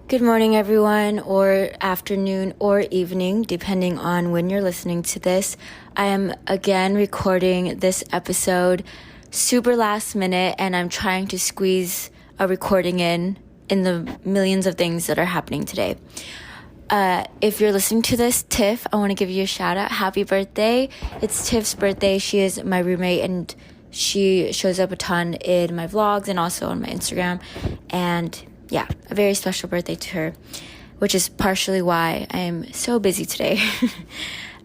Good morning, everyone, or afternoon or evening, depending on when you're listening to this. I am again recording this episode super last minute, and I'm trying to squeeze a recording in the millions of things that are happening today. If you're listening to this, Tiff, I want to give you a shout out. Happy birthday. It's Tiff's birthday. She is my roommate, and she shows up a ton in my vlogs and also on my Instagram. And yeah, a very special birthday to her, which is partially why I'm so busy today.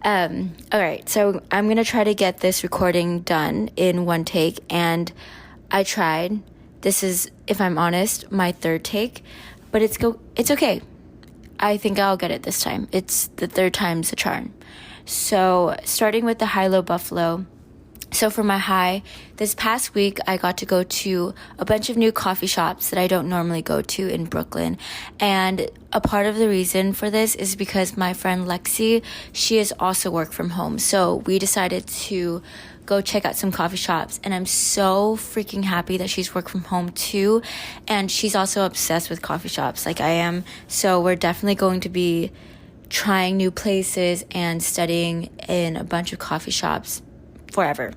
All right, so I'm going to try to get this recording done in one take, and I tried. This is, if I'm honest, my third take, but it's okay. I think I'll get it this time. It's the third time's the charm. So starting with the high-low buffalo. So for my high, this past week, I got to go to a bunch of new coffee shops that I don't normally go to in Brooklyn. And a part of the reason for this is because my friend Lexi, she is also work from home. So we decided to go check out some coffee shops. And I'm so freaking happy that she's work from home too. And she's also obsessed with coffee shops like I am. So we're definitely going to be trying new places and studying in a bunch of coffee shops forever.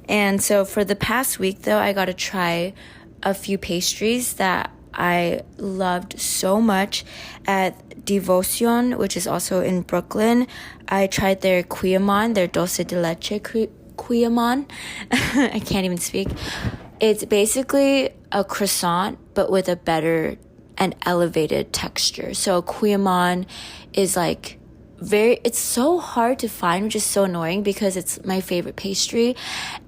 And so for the past week, though, I got to try a few pastries that I loved so much at Devotion, which is also in Brooklyn. I tried their Cuillemot, their dulce de leche Cuillemot. I can't even speak. It's basically a croissant, but with a better and elevated texture. So Cuillemot is like it's so hard to find, which is so annoying because it's my favorite pastry,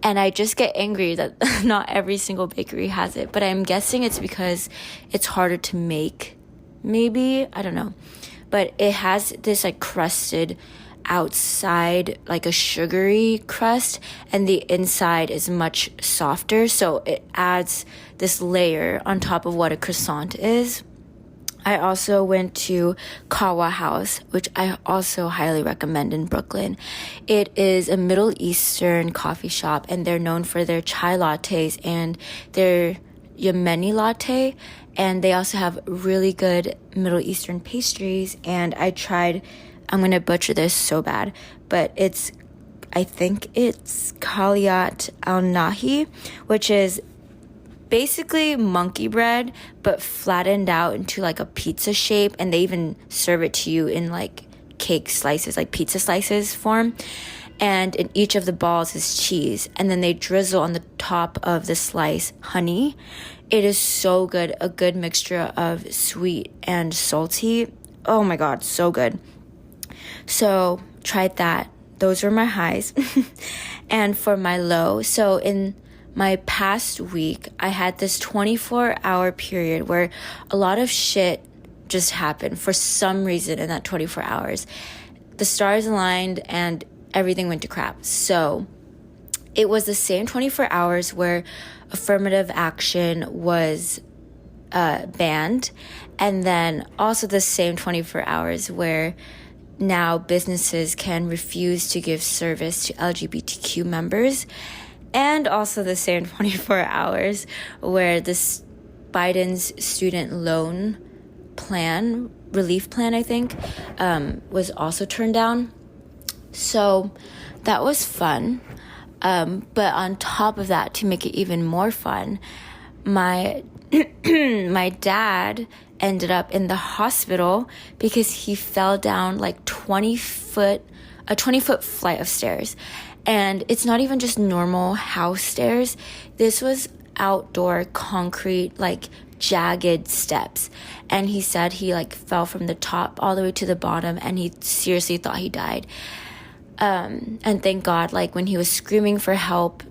and I just get angry that not every single bakery has it. But I'm guessing it's because it's harder to make, maybe, I don't know. But it has this like crusted outside, like a sugary crust, and the inside is much softer, so it adds this layer on top of what a croissant is. I also went to Kawa House, which I also highly recommend in Brooklyn. It is a Middle Eastern coffee shop, and they're known for their chai lattes and their Yemeni latte. And they also have really good Middle Eastern pastries. And I tried, I'm going to butcher this so bad, but I think it's Kaliat al-Nahi, which is basically monkey bread, but flattened out into like a pizza shape, and they even serve it to you in like cake slices, like pizza slices form. And in each of the balls is cheese, and then they drizzle on the top of the slice honey. It is so good, a good mixture of sweet and salty. Oh my god, so good. So tried that. Those were my highs. And for my low, so in my past week, I had this 24-hour period where a lot of shit just happened for some reason in that 24 hours. The stars aligned and everything went to crap. So it was the same 24 hours where affirmative action was banned, and then also the same 24 hours where now businesses can refuse to give service to LGBTQ members. And also the same 24 hours where this Biden's student loan plan, relief plan, I think, was also turned down. So that was fun. But on top of that, to make it even more fun, my my dad ended up in the hospital because he fell down like a 20-foot flight of stairs. And it's not even just normal house stairs. This was outdoor concrete, like jagged steps. And he said he like fell from the top all the way to the bottom, and he seriously thought he died. And thank God, like when he was screaming for help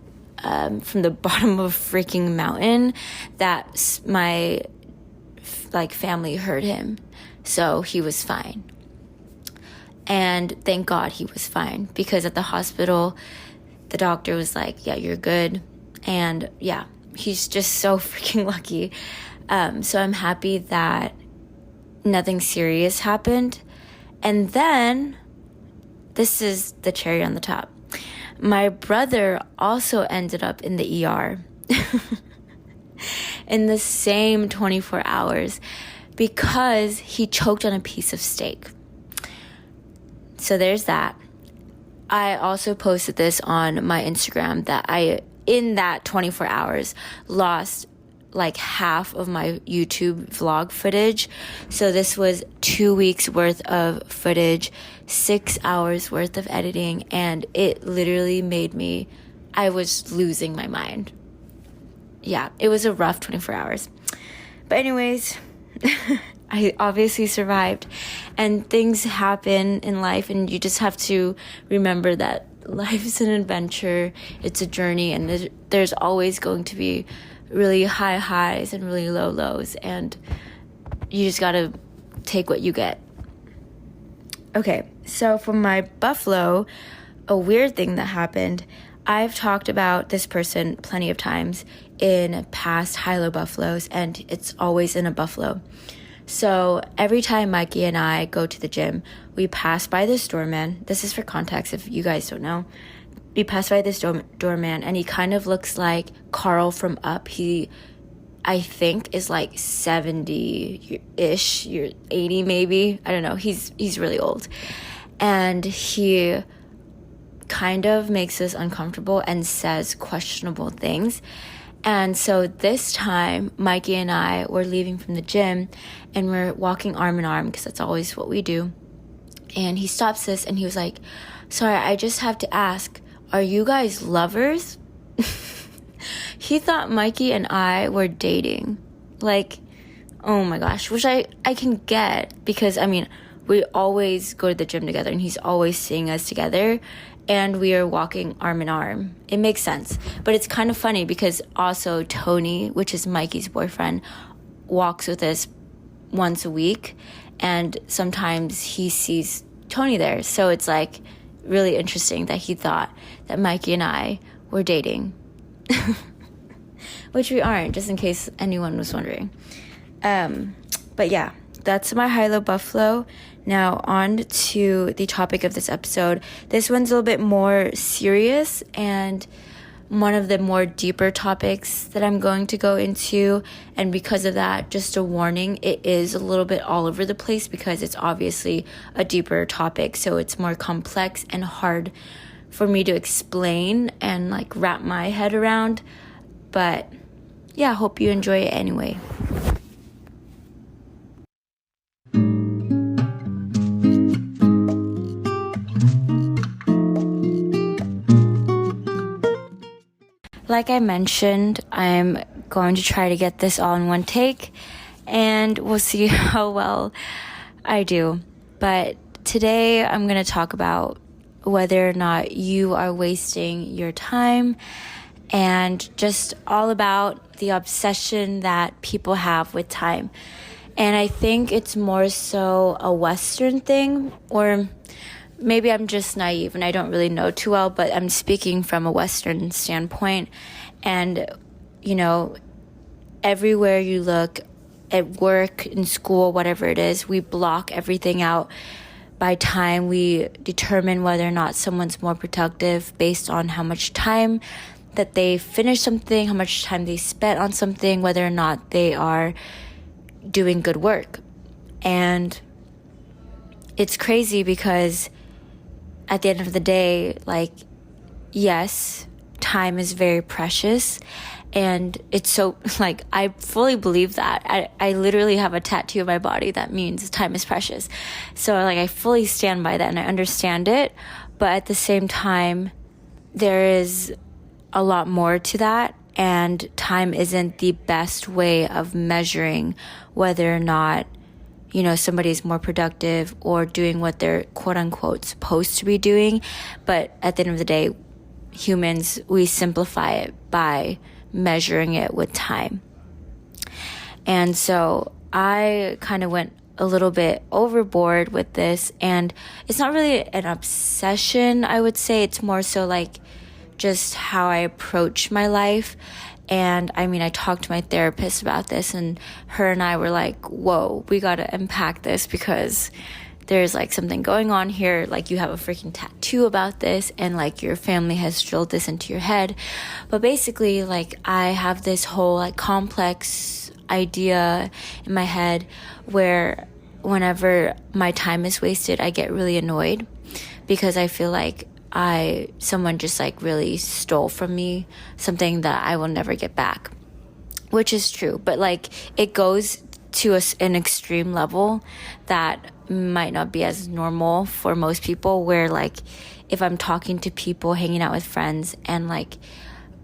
from the bottom of a freaking mountain, that my like family heard him. So he was fine. And thank God he was fine, because at the hospital, the doctor was like, yeah, you're good. And yeah, he's just so freaking lucky. So I'm happy that nothing serious happened. And then, this is the cherry on the top. My brother also ended up in the ER in the same 24 hours. because he choked on a piece of steak. So there's that. I also posted this on my Instagram that in that 24 hours, lost like half of my YouTube vlog footage. So this was 2 weeks worth of footage, 6 hours worth of editing, and it literally I was losing my mind. Yeah, it was a rough 24 hours. But anyways, I obviously survived, and things happen in life, and you just have to remember that life is an adventure, it's a journey, and there's always going to be really high highs and really low lows, and you just gotta take what you get. Okay, so for my buffalo, a weird thing that happened, I've talked about this person plenty of times in past high-low buffaloes, and it's always in a buffalo. So every time Mikey and I go to the gym, we pass by this doorman. This is for context if you guys don't know. We pass by this doorman, and he kind of looks like Carl from Up. He, I think, is like 70-ish, 80 maybe. I don't know. He's really old. And he kind of makes us uncomfortable and says questionable things. And so this time, Mikey and I were leaving from the gym, and we're walking arm in arm, because that's always what we do. And he stops us, and he was like, "Sorry, I just have to ask, are you guys lovers?" He thought Mikey and I were dating. Like, oh my gosh, which I can get, because, I mean, we always go to the gym together, and he's always seeing us together, and we are walking arm in arm. It makes sense. But it's kind of funny, because also Tony, which is Mikey's boyfriend, walks with us once a week, and sometimes he sees Tony there. So it's like really interesting that he thought that Mikey and I were dating. Which we aren't, just in case anyone was wondering. But yeah, that's my high-low buffalo. Now on to the topic of this episode. This one's a little bit more serious, and one of the more deeper topics that I'm going to go into. And because of that, just a warning, it is a little bit all over the place, because it's obviously a deeper topic. So it's more complex and hard for me to explain and like wrap my head around. But yeah, hope you enjoy it anyway. Like I mentioned, I'm going to try to get this all in one take, and we'll see how well I do. But today I'm going to talk about whether or not you are wasting your time, and just all about the obsession that people have with time. And I think it's more so a Western thing, or maybe I'm just naive and I don't really know too well, but I'm speaking from a Western standpoint. And, you know, everywhere you look, at work, in school, whatever it is, we block everything out by time. We determine whether or not someone's more productive based on how much time that they finish something, how much time they spent on something, whether or not they are doing good work. And it's crazy, because at the end of the day, like, yes, time is very precious, and it's so, like, I fully believe that. I literally have a tattoo on my body that means time is precious. So, like, I fully stand by that, and I understand it, but at the same time, there is a lot more to that, and time isn't the best way of measuring whether or not, you know, somebody's more productive or doing what they're quote unquote supposed to be doing. But at the end of the day, humans, we simplify it by measuring it with time. And so I kind of went a little bit overboard with this, and it's not really an obsession, I would say. It's more so like just how I approach my life. And I mean, I talked to my therapist about this, and her and I were like, whoa, we got to unpack this, because there's like something going on here. Like, you have a freaking tattoo about this, and like your family has drilled this into your head. But basically, like, I have this whole like complex idea in my head where whenever my time is wasted, I get really annoyed because I feel like someone just like really stole from me something that I will never get back, which is true. But like it goes to an extreme level that might not be as normal for most people, where like if I'm talking to people, hanging out with friends, and like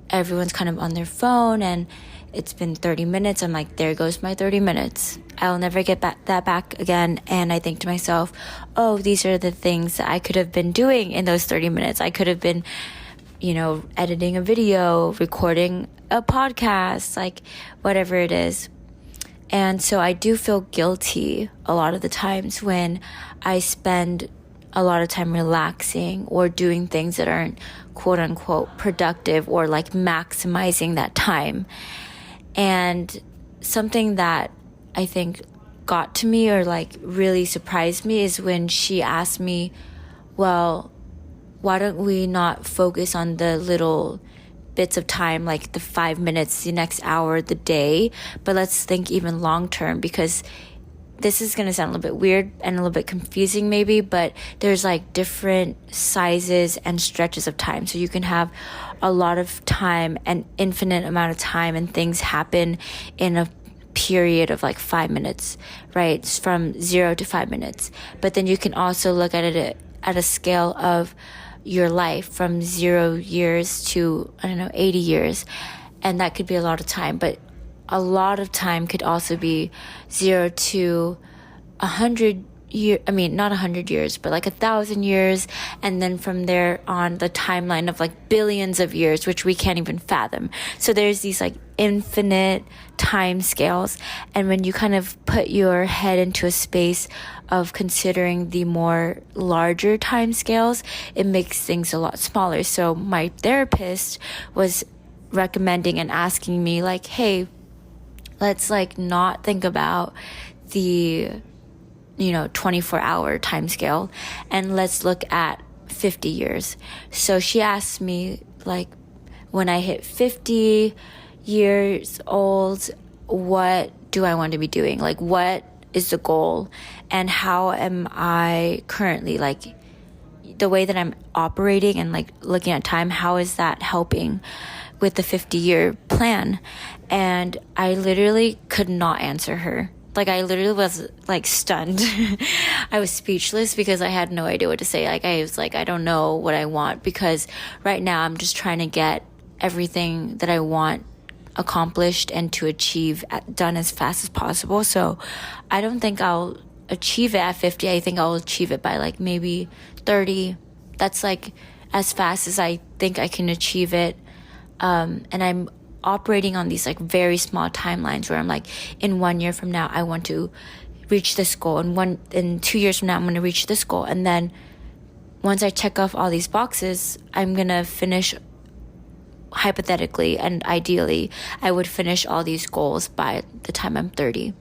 everyone's kind of on their phone and it's been 30 minutes, I'm like, there goes my 30 minutes. I'll never get that back again. And I think to myself, oh, these are the things that I could have been doing in those 30 minutes. I could have been, editing a video, recording a podcast, like whatever it is. And so I do feel guilty a lot of the times when I spend a lot of time relaxing or doing things that aren't quote unquote productive or like maximizing that time. And something that I think got to me or like really surprised me is when she asked me, well, why don't we not focus on the little bits of time, like the 5 minutes, the next hour, the day, but let's think even long term, because this is going to sound a little bit weird and a little bit confusing maybe, but there's like different sizes and stretches of time. So you can have a lot of time, an infinite amount of time, and things happen in a period of like 5 minutes, right? It's from 0 to 5 minutes. But then you can also look at it at a scale of your life from 0 years to, 80 years. And that could be a lot of time, but a lot of time could also be 0 to 100 years. I mean, not 100 years, but like 1,000 years. And then from there on, the timeline of like billions of years, which we can't even fathom. So there's these like infinite time scales. And when you kind of put your head into a space of considering the more larger time scales, it makes things a lot smaller. So my therapist was recommending and asking me like, hey, let's like not think about the 24-hour time scale, and let's look at 50 years. So she asked me like, when I hit 50 years old, what do I want to be doing? Like, what is the goal? And how am I currently, like, the way that I'm operating and like looking at time, how is that helping with the 50-year plan? And I literally could not answer her. Like, I literally was like stunned. I was speechless because I had no idea what to say. Like, I was like, I don't know what I want, because right now I'm just trying to get everything that I want accomplished and to achieve done as fast as possible. So I don't think I'll achieve it at 50. I think I'll achieve it by like maybe 30. That's like as fast as I think I can achieve it. And I'm operating on these like very small timelines where I'm like, in 1 year from now, I want to reach this goal. And in 2 years from now, I'm going to reach this goal. And then once I check off all these boxes, I'm going to finish, hypothetically and ideally, I would finish all these goals by the time I'm 30.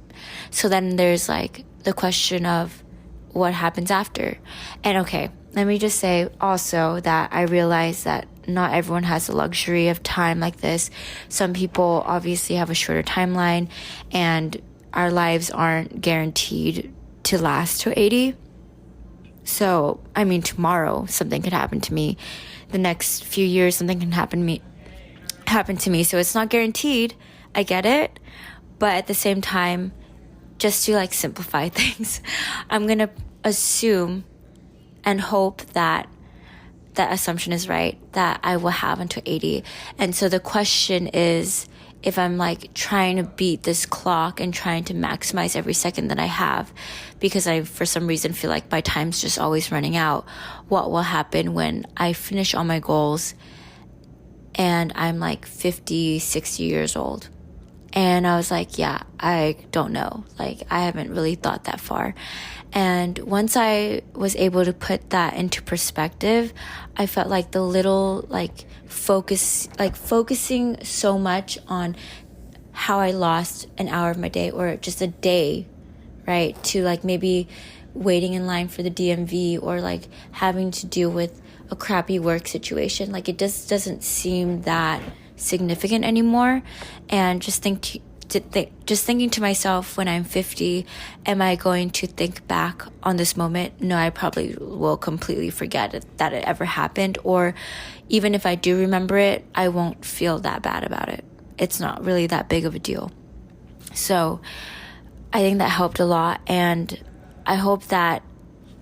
So then there's like the question of what happens after. And okay, let me just say also that I realize that not everyone has the luxury of time like this. Some people obviously have a shorter timeline, and our lives aren't guaranteed to last to 80. So, I mean, tomorrow something could happen to me. The next few years something can happen to me. So it's not guaranteed. I get it. But at the same time, just to like simplify things, I'm going to assume and hope that that assumption is right, that I will have until 80. And so the question is, if I'm like trying to beat this clock and trying to maximize every second that I have, because I, for some reason, feel like my time's just always running out, what will happen when I finish all my goals and I'm like 50, 60 years old? And I was like, yeah, I don't know. Like, I haven't really thought that far. And once I was able to put that into perspective, I felt like the little, like, focusing so much on how I lost an hour of my day, or just a day, right? To like maybe waiting in line for the DMV, or like having to deal with a crappy work situation. Like, it just doesn't seem that significant anymore. And just just thinking to myself, when I'm 50, am I going to think back on this moment? No, I probably will completely forget that it ever happened. Or even if I do remember it, I won't feel that bad about it. It's not really that big of a deal. So I think that helped a lot. And I hope that,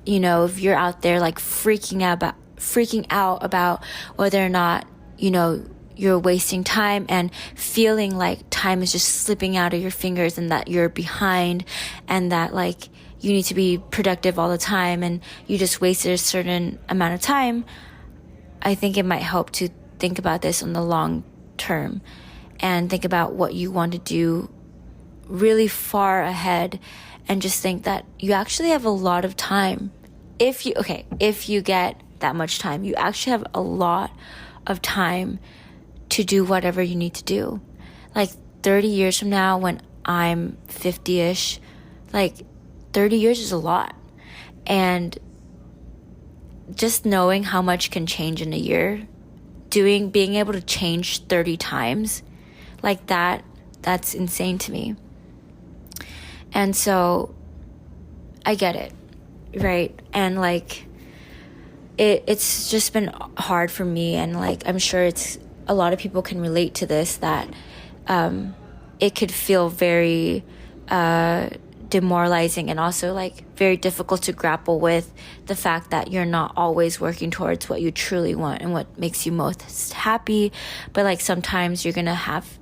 if you're out there like freaking out about whether or not, you're wasting time and feeling like time is just slipping out of your fingers and that you're behind and that like you need to be productive all the time and you just wasted a certain amount of time, I think it might help to think about this on the long term and think about what you want to do really far ahead and just think that you actually have a lot of time. If you get that much time, you actually have a lot of time to do whatever you need to do. Like 30 years from now, when I'm 50-ish, like 30 years is a lot. And just knowing how much can change in a year, being able to change 30 times like that's insane to me. And so I get it, right? And like it's just been hard for me, and like I'm sure a lot of people can relate to this, that it could feel very demoralizing and also like very difficult to grapple with the fact that you're not always working towards what you truly want and what makes you most happy. But like sometimes you're gonna have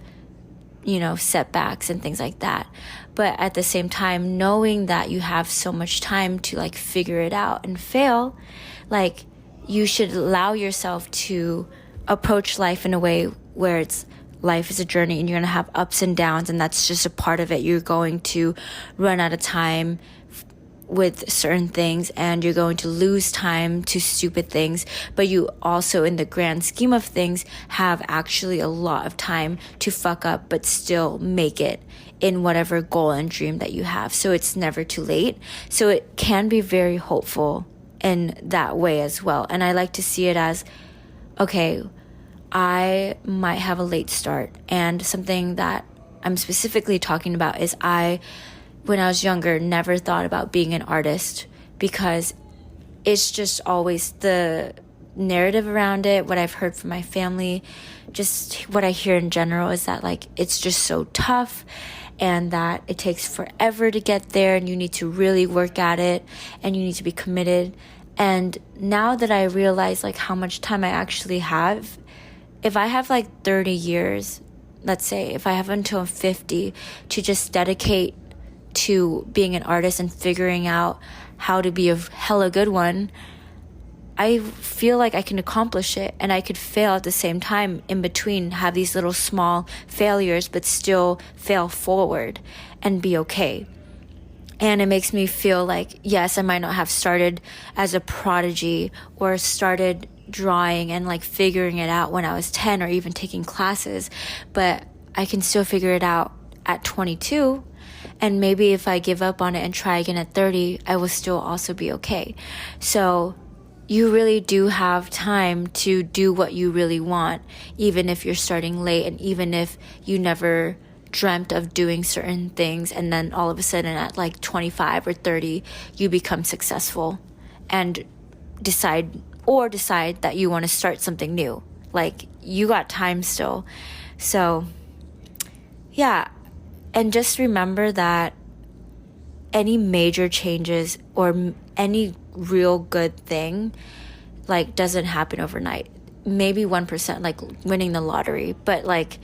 setbacks and things like that. But at the same time, knowing that you have so much time to like figure it out and fail, like you should allow yourself to approach life in a way where life is a journey and you're going to have ups and downs, and that's just a part of it. You're going to run out of time with certain things and you're going to lose time to stupid things, but you also, in the grand scheme of things, have actually a lot of time to fuck up but still make it in whatever goal and dream that you have. So it's never too late. So it can be very hopeful in that way as well. And I like to see it as, okay, I might have a late start. And something that I'm specifically talking about is when I was younger, never thought about being an artist because it's just always the narrative around it. What I've heard from my family, just what I hear in general is that like it's just so tough and that it takes forever to get there and you need to really work at it and you need to be committed. And now that I realize like how much time I actually have, if I have like 30 years, let's say, if I have until 50 to just dedicate to being an artist and figuring out how to be a hella good one, I feel like I can accomplish it, and I could fail at the same time in between, have these little small failures, but still fail forward and be okay. And it makes me feel like, yes, I might not have started as a prodigy or started drawing and like figuring it out when I was 10 or even taking classes, but I can still figure it out at 22. And maybe if I give up on it and try again at 30, I will still also be okay. So you really do have time to do what you really want, even if you're starting late and even if you never dreamt of doing certain things, and then all of a sudden at like 25 or 30, you become successful and decide that you want to start something new. Like, you got time still. So yeah. And just remember that any major changes or any real good thing, like, doesn't happen overnight. Maybe 1%, like winning the lottery, but like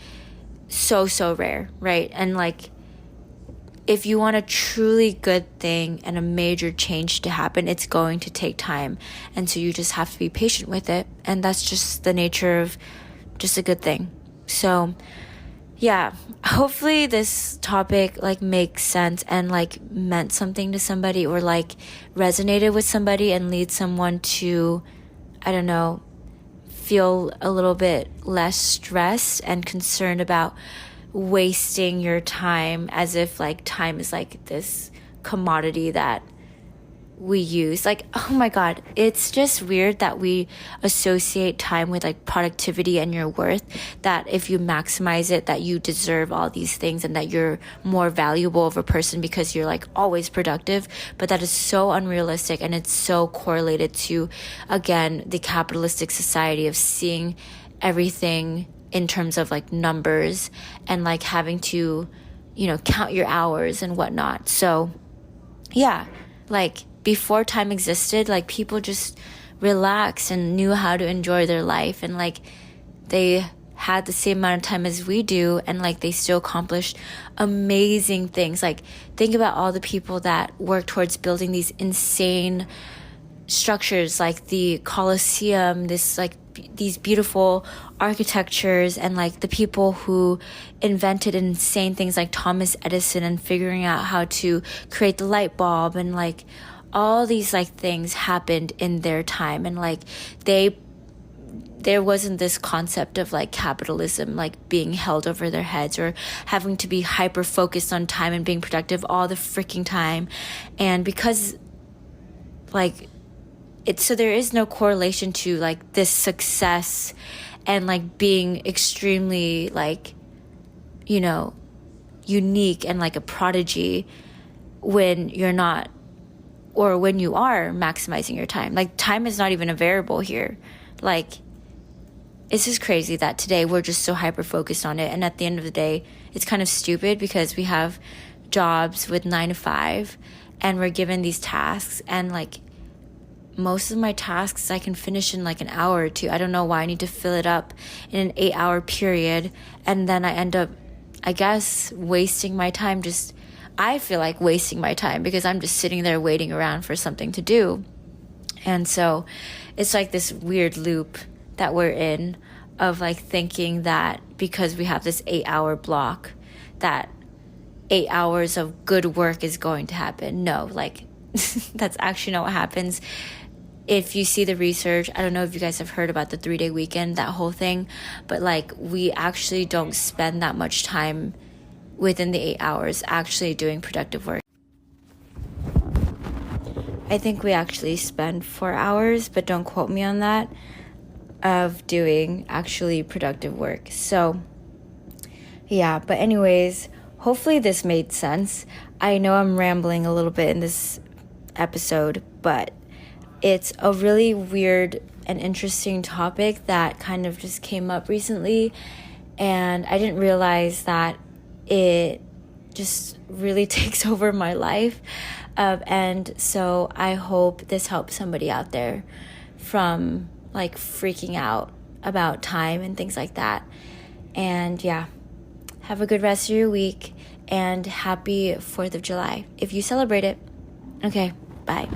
so rare, right? And like, if you want a truly good thing and a major change to happen, it's going to take time. And so you just have to be patient with it. And that's just the nature of just a good thing. So yeah, hopefully this topic like makes sense and like meant something to somebody, or like resonated with somebody and leads someone to, I don't know, feel a little bit less stressed and concerned about wasting your time, as if like time is like this commodity that we use. Like, oh my God, it's just weird that we associate time with like productivity and your worth, that if you maximize it, that you deserve all these things and that you're more valuable of a person because you're like always productive. But that is so unrealistic, and it's so correlated to, again, the capitalistic society of seeing everything in terms of like numbers and like having to, count your hours and whatnot. So yeah, like before time existed, like people just relaxed and knew how to enjoy their life, and like they had the same amount of time as we do, and like they still accomplished amazing things. Like think about all the people that work towards building these insane structures like the Colosseum, these beautiful architectures, and like the people who invented insane things like Thomas Edison and figuring out how to create the light bulb, and like all these like things happened in their time. And like there wasn't this concept of like capitalism like being held over their heads, or having to be hyper focused on time and being productive all the freaking time. And because like so there is no correlation to like this success and like being extremely like, unique and like a prodigy when you're not, or when you are maximizing your time. Like time is not even a variable here. Like it's just crazy that today we're just so hyper focused on it. And at the end of the day, it's kind of stupid because we have jobs with 9 to 5 and we're given these tasks, and like most of my tasks I can finish in like an hour or two. I don't know why I need to fill it up in an 8-hour period. And then I end up, I guess, wasting my time. I feel like wasting my time because I'm just sitting there waiting around for something to do. And so it's like this weird loop that we're in of like thinking that because we have this 8-hour block, that 8 hours of good work is going to happen. No, like that's actually not what happens. If you see the research, I don't know if you guys have heard about the 3-day weekend, that whole thing, but like we actually don't spend that much time within the 8 hours actually doing productive work. I think we actually spend 4 hours, but don't quote me on that, of doing actually productive work. So yeah, but anyways, hopefully this made sense. I know I'm rambling a little bit in this episode, but it's a really weird and interesting topic that kind of just came up recently, and I didn't realize that it just really takes over my life. And so I hope this helps somebody out there from like freaking out about time and things like that. And yeah, have a good rest of your week, and happy 4th of July if you celebrate it. Okay, bye.